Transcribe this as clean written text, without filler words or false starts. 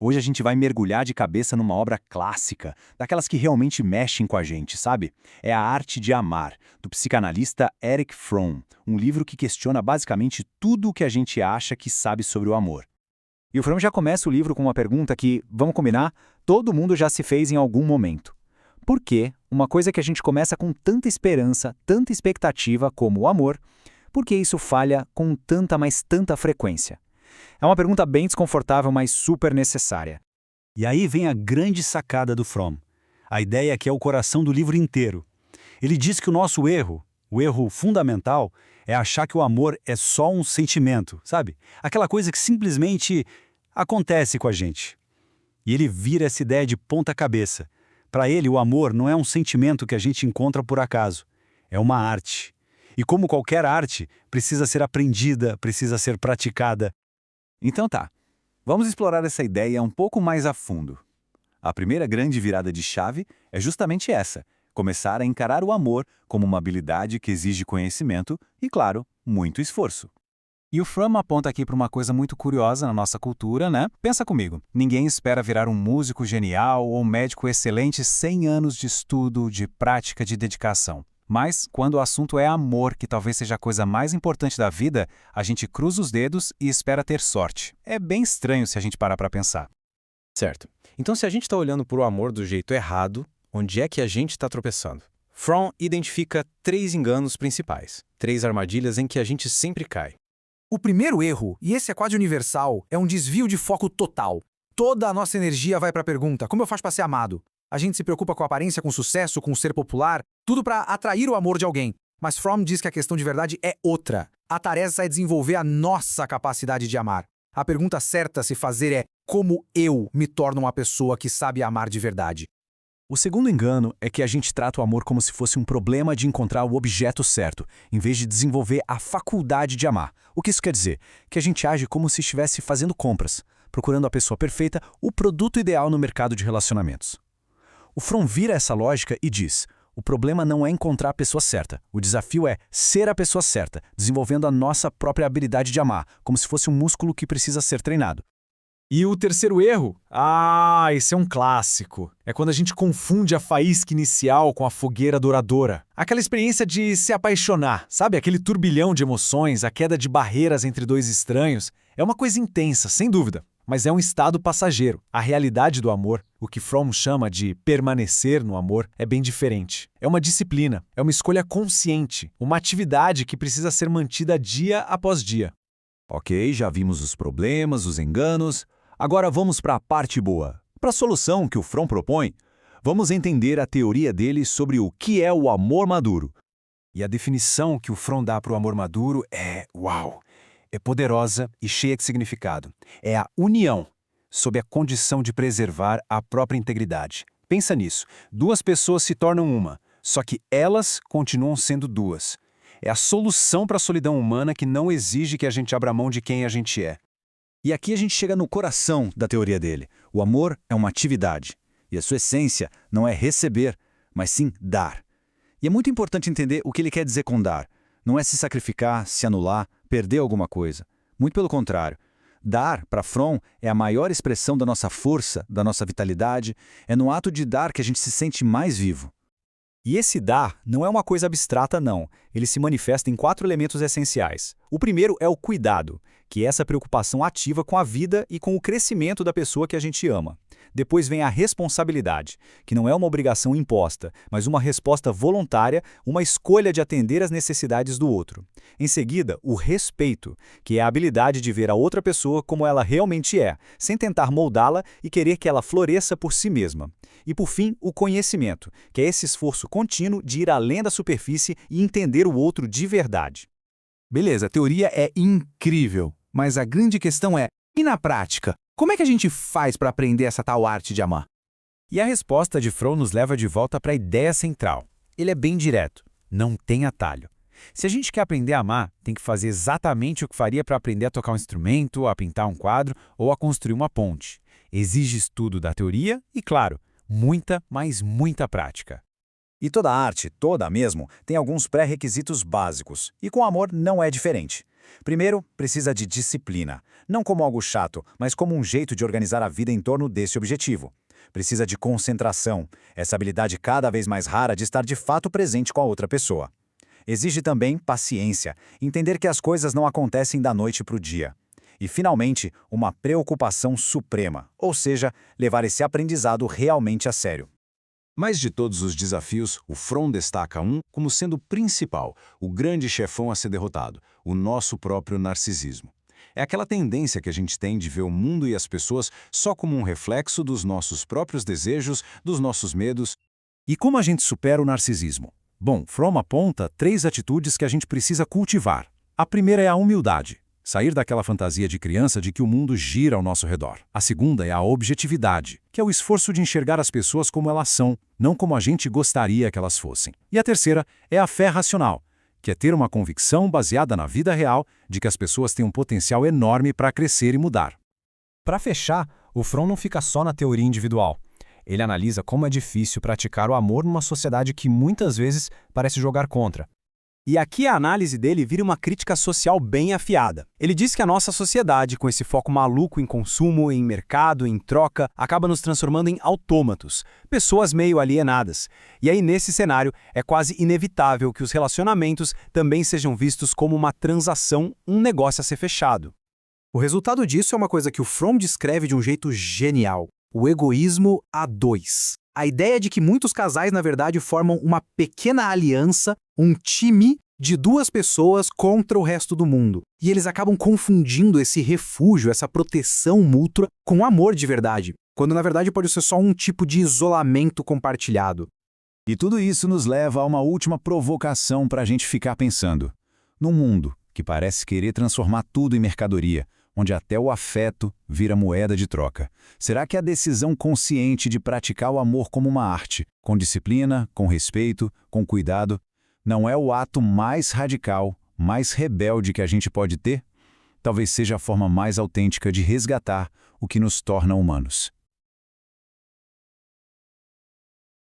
Hoje a gente vai mergulhar de cabeça numa obra clássica, daquelas que realmente mexem com a gente, sabe? É A Arte de Amar, do psicanalista Erich Fromm, um livro que questiona basicamente tudo o que a gente acha que sabe sobre o amor. E o Fromm já começa o livro com uma pergunta que, vamos combinar, todo mundo já se fez em algum momento. Por que uma coisa que a gente começa com tanta esperança, tanta expectativa como o amor, por que isso falha com tanta, mas tanta frequência? É uma pergunta bem desconfortável, mas super necessária. E aí vem a grande sacada do Fromm. A ideia que é o coração do livro inteiro. Ele diz que o nosso erro, o erro fundamental, é achar que o amor é só um sentimento, sabe? Aquela coisa que simplesmente acontece com a gente. E ele vira essa ideia de ponta cabeça. Para ele, o amor não é um sentimento que a gente encontra por acaso. É uma arte. E como qualquer arte, precisa ser aprendida, precisa ser praticada. Então tá, vamos explorar essa ideia um pouco mais a fundo. A primeira grande virada de chave é justamente essa: começar a encarar o amor como uma habilidade que exige conhecimento e, claro, muito esforço. E o Fromm aponta aqui para uma coisa muito curiosa na nossa cultura, né? Pensa comigo, ninguém espera virar um músico genial ou um médico excelente sem anos de estudo, de prática, de dedicação. Mas, quando o assunto é amor, que talvez seja a coisa mais importante da vida, a gente cruza os dedos e espera ter sorte. É bem estranho se a gente parar para pensar. Certo. Então, se a gente está olhando para o amor do jeito errado, onde é que a gente está tropeçando? Fromm identifica 3 enganos principais, 3 armadilhas em que a gente sempre cai. O primeiro erro, e esse é quase universal, é um desvio de foco total. Toda a nossa energia vai para a pergunta: como eu faço para ser amado? A gente se preocupa com a aparência, com o sucesso, com o ser popular, tudo para atrair o amor de alguém. Mas Fromm diz que a questão de verdade é outra. A tarefa é desenvolver a nossa capacidade de amar. A pergunta certa a se fazer é: como eu me torno uma pessoa que sabe amar de verdade? O segundo engano é que a gente trata o amor como se fosse um problema de encontrar o objeto certo, em vez de desenvolver a faculdade de amar. O que isso quer dizer? Que a gente age como se estivesse fazendo compras, procurando a pessoa perfeita, o produto ideal no mercado de relacionamentos. O Fromm vira essa lógica e diz: o problema não é encontrar a pessoa certa, o desafio é ser a pessoa certa, desenvolvendo a nossa própria habilidade de amar, como se fosse um músculo que precisa ser treinado. E o terceiro erro? Esse é um clássico. É quando a gente confunde a faísca inicial com a fogueira douradora. Aquela experiência de se apaixonar, sabe? Aquele turbilhão de emoções, a queda de barreiras entre dois estranhos. É uma coisa intensa, sem dúvida. Mas é um estado passageiro. A realidade do amor, o que Fromm chama de permanecer no amor, é bem diferente. É uma disciplina, é uma escolha consciente, uma atividade que precisa ser mantida dia após dia. Ok, já vimos os problemas, os enganos. Agora vamos para a parte boa. Para a solução que o Fromm propõe, vamos entender a teoria dele sobre o que é o amor maduro. E a definição que o Fromm dá para o amor maduro é poderosa e cheia de significado. É a união, sob a condição de preservar a própria integridade. Pensa nisso. 2 pessoas se tornam uma, só que elas continuam sendo 2. É a solução para a solidão humana que não exige que a gente abra mão de quem a gente é. E aqui a gente chega no coração da teoria dele. O amor é uma atividade. E a sua essência não é receber, mas sim dar. E é muito importante entender o que ele quer dizer com dar. Não é se sacrificar, se anular, perder alguma coisa. Muito pelo contrário. Dar, para Fromm, é a maior expressão da nossa força, da nossa vitalidade. É no ato de dar que a gente se sente mais vivo. E esse dar não é uma coisa abstrata, não. Ele se manifesta em 4 elementos essenciais. O primeiro é o cuidado, que é essa preocupação ativa com a vida e com o crescimento da pessoa que a gente ama. Depois vem a responsabilidade, que não é uma obrigação imposta, mas uma resposta voluntária, uma escolha de atender às necessidades do outro. Em seguida, o respeito, que é a habilidade de ver a outra pessoa como ela realmente é, sem tentar moldá-la e querer que ela floresça por si mesma. E por fim, o conhecimento, que é esse esforço contínuo de ir além da superfície e entender o outro de verdade. Beleza, a teoria é incrível, mas a grande questão é: e na prática? Como é que a gente faz para aprender essa tal arte de amar? E a resposta de Fromm nos leva de volta para a ideia central. Ele é bem direto, não tem atalho. Se a gente quer aprender a amar, tem que fazer exatamente o que faria para aprender a tocar um instrumento, a pintar um quadro ou a construir uma ponte. Exige estudo da teoria e, claro, muita, mas muita prática. E toda arte, toda mesmo, tem alguns pré-requisitos básicos, e com amor não é diferente. Primeiro, precisa de disciplina. Não como algo chato, mas como um jeito de organizar a vida em torno desse objetivo. Precisa de concentração, essa habilidade cada vez mais rara de estar de fato presente com a outra pessoa. Exige também paciência, entender que as coisas não acontecem da noite para o dia. E, finalmente, uma preocupação suprema, ou seja, levar esse aprendizado realmente a sério. Mas de todos os desafios, o Fromm destaca um como sendo principal, o grande chefão a ser derrotado, o nosso próprio narcisismo. É aquela tendência que a gente tem de ver o mundo e as pessoas só como um reflexo dos nossos próprios desejos, dos nossos medos. E como a gente supera o narcisismo? Bom, Fromm aponta 3 atitudes que a gente precisa cultivar. A primeira é a humildade. Sair daquela fantasia de criança de que o mundo gira ao nosso redor. A segunda é a objetividade, que é o esforço de enxergar as pessoas como elas são, não como a gente gostaria que elas fossem. E a terceira é a fé racional, que é ter uma convicção baseada na vida real de que as pessoas têm um potencial enorme para crescer e mudar. Para fechar, o Fromm não fica só na teoria individual. Ele analisa como é difícil praticar o amor numa sociedade que muitas vezes parece jogar contra. E aqui a análise dele vira uma crítica social bem afiada. Ele diz que a nossa sociedade, com esse foco maluco em consumo, em mercado, em troca, acaba nos transformando em autômatos, pessoas meio alienadas. E aí, nesse cenário, é quase inevitável que os relacionamentos também sejam vistos como uma transação, um negócio a ser fechado. O resultado disso é uma coisa que o Fromm descreve de um jeito genial: o egoísmo a dois. A ideia de que muitos casais, na verdade, formam uma pequena aliança, um time de 2 pessoas contra o resto do mundo. E eles acabam confundindo esse refúgio, essa proteção mútua, com amor de verdade, quando na verdade pode ser só um tipo de isolamento compartilhado. E tudo isso nos leva a uma última provocação para a gente ficar pensando. Num mundo que parece querer transformar tudo em mercadoria, onde até o afeto vira moeda de troca. Será que a decisão consciente de praticar o amor como uma arte, com disciplina, com respeito, com cuidado, não é o ato mais radical, mais rebelde que a gente pode ter? Talvez seja a forma mais autêntica de resgatar o que nos torna humanos.